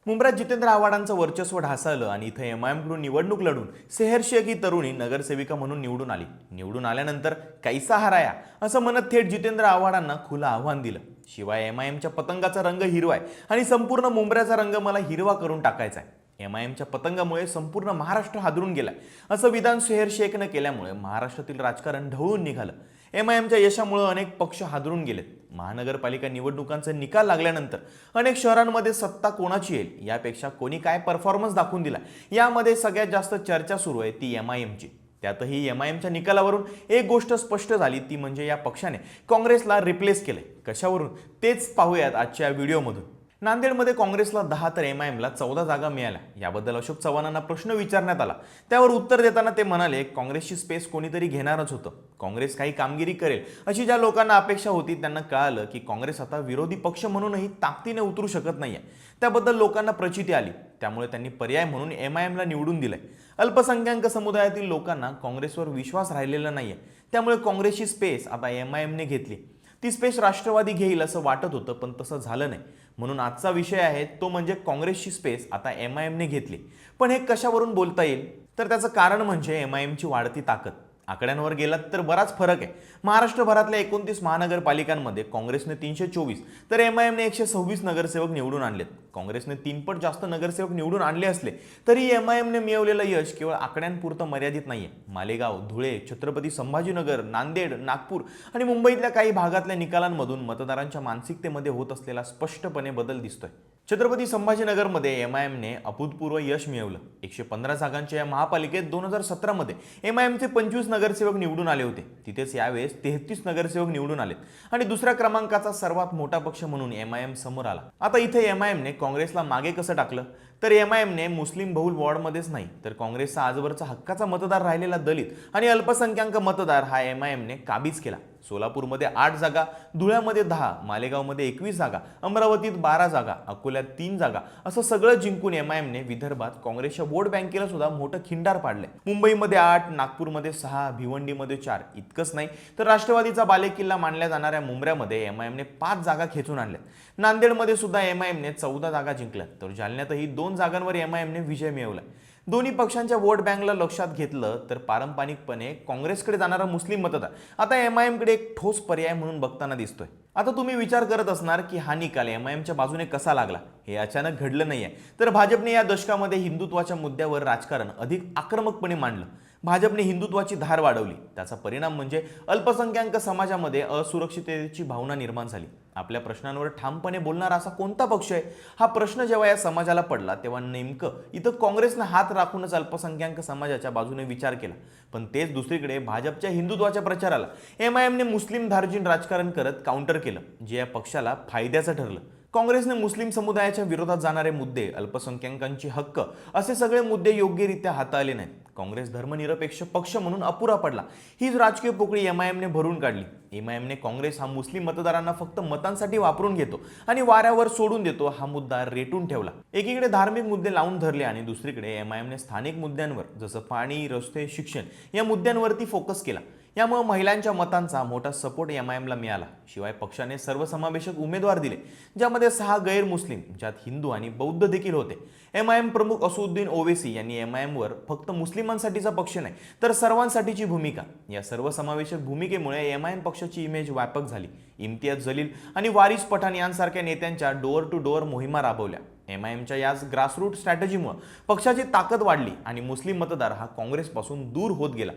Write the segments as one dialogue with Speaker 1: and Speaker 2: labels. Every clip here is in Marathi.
Speaker 1: मुंब्र्यात जितेंद्र आव्हाडांचं वर्चस्व ढासळलं आणि इथं एमआयएमकडून निवडणूक लढून सेहर शेख ही तरुणी नगरसेविका म्हणून निवडून आली. निवडून आल्यानंतर कैसा हराया असं म्हणत थेट जितेंद्र आव्हाडांना खुलं आव्हान दिलं. शिवाय एमआयएमच्या पतंगाचा रंग हिरवा आहे आणि संपूर्ण मुंब्र्याचा रंग मला हिरवा करून टाकायचा आहे. एमआयएमच्या पतंगामुळे संपूर्ण महाराष्ट्र हादरून गेलाय असं विधान सेहर शेखनं केल्यामुळे महाराष्ट्रातील राजकारण ढवळून निघालं. एमआयएमच्या यशामुळे अनेक पक्ष हादरून गेलेत. महानगरपालिका निवडणुकांचे निकाल लागल्यानंतर अनेक शहरांमध्ये सत्ता कोणाची येईल यापेक्षा कोणी काय परफॉर्मन्स दाखवून दिला यामध्ये सगळ्यात जास्त चर्चा सुरू आहे ती एमआयएमची. त्यातही एमआयएमच्या निकालावरून एक गोष्ट स्पष्ट झाली ती म्हणजे या पक्षाने काँग्रेसला रिप्लेस केले. कशावरून तेच पाहूयात आजच्या व्हिडिओमधून. नांदेडमध्ये काँग्रेसला 10 तर एमआयएमला 14 जागा मिळाल्या. याबद्दल अशोक चव्हाणांना प्रश्न विचारण्यात आला. त्यावर उत्तर देताना ते म्हणाले, काँग्रेसची स्पेस कोणीतरी घेणारच होतं. काँग्रेस काही कामगिरी करेल अशी ज्या लोकांना अपेक्षा होती त्यांना कळालं की काँग्रेस आता विरोधी पक्ष म्हणूनही ताकदीने उतरू शकत नाहीये. त्याबद्दल लोकांना प्रचिती आली. त्यामुळे त्यांनी पर्याय म्हणून एमआयएमला निवडून दिलंय. अल्पसंख्याक समुदायातील लोकांना काँग्रेसवर विश्वास राहिलेला नाहीये. त्यामुळे काँग्रेसची स्पेस आता एमआयएमने घेतली. ती स्पेस राष्ट्रवादी घेईल असं वाटत होतं पण तसं झालं नाही. म्हणून आजचा विषय आहे तो म्हणजे काँग्रेसची स्पेस आता एमआयएमने घेतली. पण हे कशावरून बोलता येईल तर त्याचं कारण म्हणजे एमआयएमची वाढती ताकद. आकड्यांवर गेलात तर बराच फरक आहे. महाराष्ट्रभरातल्या 29 महानगरपालिकांमध्ये काँग्रेसने 324 तर एमआयएमने 126 नगरसेवक निवडून आणलेत. काँग्रेसने 3 पट जास्त नगरसेवक निवडून आणले असले तरी एमआयएमने मिळवलेलं यश केवळ आकड्यांपुरतं मर्यादित नाहीये. मालेगाव, धुळे, छत्रपती संभाजीनगर, नांदेड, नागपूर आणि मुंबईतल्या काही भागातल्या निकालांमधून मतदारांच्या मानसिकतेमध्ये होत असलेला स्पष्टपणे बदल दिसतोय. छत्रपती संभाजीनगरमध्ये एमआयएमने अभूतपूर्व यश मिळवलं. 115 जागांच्या या महापालिकेत 2017 मध्ये एमआयएमचे 25 नगरसेवक निवडून आले होते. तिथेच यावेळेस 33 नगरसेवक निवडून आलेत आणि दुसऱ्या क्रमांकाचा सर्वात मोठा पक्ष म्हणून एमआयएम समोर आला. आता इथे एमआयएमने काँग्रेसला मागे कसं टाकलं तर एमआयएमने मुस्लिम बहुल वॉर्डमध्येच नाही तर काँग्रेसचा आजवरचा हक्काचा मतदार राहिलेला दलित आणि अल्पसंख्याक मतदार हा एमआयएमने काबीज केला. सोलापूरमध्ये 8 जागा, धुळ्यामध्ये 10, मालेगावमध्ये 21 जागा, अमरावतीत 12 जागा, अकोल्यात 3 जागा असं सगळं जिंकून एमआयएमने विदर्भात काँग्रेसच्या वोट बँकेला सुद्धा मोठं खिंडार पाडले. मुंबईमध्ये 8, नागपूरमध्ये 6, भिवंडीमध्ये 4 इतकंच नाही तर राष्ट्रवादीचा बालेकिल्ला मानल्या जाणाऱ्या मुंब्र्यामध्ये एमआयएमने 5 जागा खेचून आणल्यात. नांदेडमध्ये सुद्धा एमआयएमने 14 जागा जिंकल्यात तर जालन्यातही 2 जागांवर एमआयएमने विजय मिळवला. दोन्ही पक्षांच्या वोट बँकला लक्षात घेतलं तर पारंपरिकपणे काँग्रेसकडे जाणारा मुस्लिम मतदार आता एमआयएमकडे एक ठोस पर्याय म्हणून बघताना दिसतोय. आता तुम्ही विचार करत असणार की हा निकाल एमआयएमच्या बाजूने कसा लागला. हे अचानक घडलं नाहीये तर भाजपने या दशकामध्ये हिंदुत्वाच्या मुद्द्यावर राजकारण अधिक आक्रमकपणे मांडलं. भाजपने हिंदुत्वाची धार वाढवली. त्याचा परिणाम म्हणजे अल्पसंख्याक समाजामध्ये असुरक्षिततेची भावना निर्माण झाली. आपल्या प्रश्नांवर ठामपणे बोलणारा असा कोणता पक्ष आहे हा प्रश्न जेव्हा या समाजाला पडला तेव्हा नेमकं इथं काँग्रेसनं हात राखूनच अल्पसंख्याक समाजाच्या बाजूने विचार केला. पण तेच दुसरीकडे भाजपच्या हिंदुत्वाच्या प्रचाराला एमआयएमने मुस्लिम धार्जिन राजकारण करत काउंटर केलं जे या पक्षाला फायद्याचं ठरलं. काँग्रेसने मुस्लिम समुदायाच्या विरोधात जाणारे मुद्दे, अल्पसंख्याकांची हक्क असे सगळे मुद्दे योग्यरित्या हाताळले नाहीत. काँग्रेस धर्मनिरपेक्ष पक्ष म्हणून अपुरा पडला. हीच राजकीय पोकळी एमआयएमने भरून काढली. एमआयएमने काँग्रेस हा मुस्लिम मतदारांना फक्त मतांसाठी वापरून घेतो आणि वाऱ्यावर सोडून देतो हा मुद्दा रेटून ठेवला. एकीकडे धार्मिक मुद्दे लावून धरले आणि दुसरीकडे एमआयएमने स्थानिक मुद्द्यांवर जसं पाणी, रस्ते, शिक्षण या मुद्द्यांवरती फोकस केला. यामुळे महिलांच्या मतांचा मोठा सपोर्ट एमआयएमला मिळाला. शिवाय पक्षाने सर्वसमावेशक उमेदवार दिले ज्यामध्ये 6 गैर मुस्लिम ज्यात हिंदू आणि बौद्ध देखील होते. एमआयएम प्रमुख असुद्दीन ओवेसी यांनी एमआयएमवर फक्त मुस्लिमांसाठीचा पक्ष नाही तर सर्वांसाठीची भूमिका या सर्वसमावेशक भूमिकेमुळे एमआयएम पक्षाची इमेज व्यापक झाली. इम्तियाज जलील आणि वारिस पठाण यांसारख्या नेत्यांच्या डोअर टू डोअर मोहिमा राबवल्या. एमआयएमच्या याच ग्रासरूट स्ट्रॅटेजीमुळे पक्षाची ताकद वाढली आणि मुस्लिम मतदार हा काँग्रेसपासून दूर होत गेला.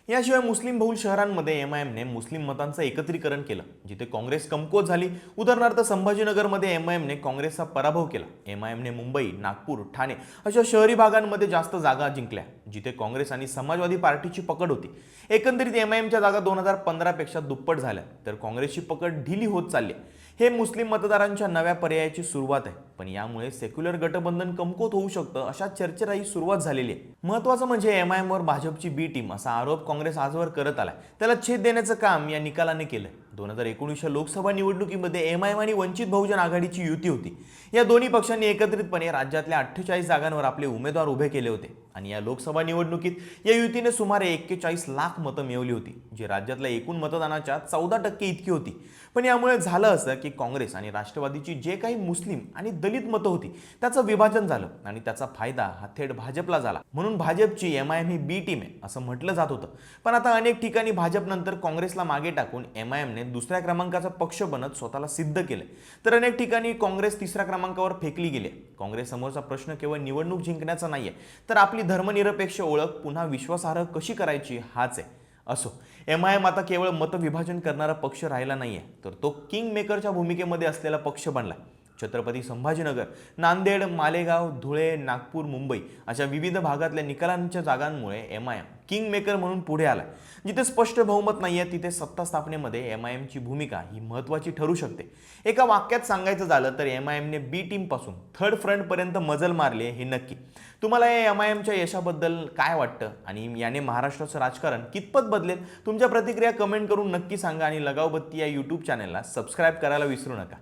Speaker 1: याशिवाय मुस्लिम बहुल शहरांमध्ये एमआयएमने मुस्लिम मतांचं एकत्रीकरण केलं जिथे काँग्रेस कमकुवत झाली. उदाहरणार्थ संभाजीनगरमध्ये एमआयएमने काँग्रेसचा पराभव केला. एमआयएमने मुंबई, नागपूर, ठाणे अशा शहरी भागांमध्ये जास्त जागा जिंकल्या जिथे काँग्रेस आणि समाजवादी पार्टीची पकड होती. एकंदरीत एमआयएमच्या जागा 2015 पेक्षा दुप्पट झाल्या तर काँग्रेसची पकड ढिली होत चालली. हे मुस्लिम मतदारांच्या नव्या पर्यायाची सुरुवात आहे. पण यामुळे सेक्युलर गठबंधन कमकुवत होऊ शकतं अशा चर्चेलाही सुरुवात झालेली आहे. महत्त्वाचं म्हणजे एमआयएमवर भाजपची बी टीम असा आरोप काँग्रेस आजवर करत आलाय त्याला छेद देण्याचं काम या निकालाने केलं. 2019च्या लोकसभा निवडणुकीमध्ये एमआयएम आणि वंचित बहुजन आघाडीची युती होती. या दोन्ही पक्षांनी एकत्रितपणे राज्यातल्या 48 जागांवर आपले उमेदवार उभे केले होते आणि या लोकसभा निवडणुकीत या युतीने सुमारे 41 लाख मतं मिळवली होती जी राज्यातल्या एकूण मतदानाच्या 14% इतकी होती. पण यामुळे झालं असं की काँग्रेस आणि राष्ट्रवादीची जे काही मुस्लिम आणि दलित मतं होती त्याचं विभाजन झालं आणि त्याचा फायदा हा थेट भाजपला झाला. म्हणून भाजपची MIM ही बी टीम आहे असं म्हटलं जात होतं. पण आता अनेक ठिकाणी भाजपनंतर काँग्रेसला मागे टाकून MIMने दुसऱ्या क्रमांकाचा पक्ष बनत स्वतःला सिद्ध केले, तर अनेक ठिकाणी काँग्रेस तिसऱ्या क्रमांकावर फेकली गेली. काँग्रेस समोरचा प्रश्न केवळ निवडणूक जिंकण्याचा नाहीये, तर आपली धर्मनिरपेक्ष ओळख पुन्हा विश्वासार्ह कशी करायची हाच आहे. असो, MIM आता केवळ मतविभाजन करणारा पक्ष राहिला नाहीये, तर तो किंग मेकरच्या भूमिकेमध्ये असलेला पक्ष बनला. छत्रपती संभाजीनगर, नांदेड, मालेगाव, धुळे, नागपूर, मुंबई अशा विविध भागातल्या निकालांच्या जागांमुळे MIM किंग मेकर म्हणून पुढे आला. जिथे स्पष्ट बहुमत नाहीये तिथे सत्ता स्थापनेमध्ये MIMची भूमिका ही महत्त्वाची ठरू शकते. एका वाक्यात सांगायचं झालं तर MIMने बी टीम पासून थर्ड फ्रंट पर्यंत मजल मारली हे नक्की. तुम्हाला या MIMच्या यशाबद्दल काय वाटतं आणि याने महाराष्ट्राचं राजकारण कितपत बदलेल? तुमच्या प्रतिक्रिया कमेंट करून नक्की सांगा आणि लगावबत्ती या YouTube चॅनलला सबस्क्राईब करायला विसरू नका.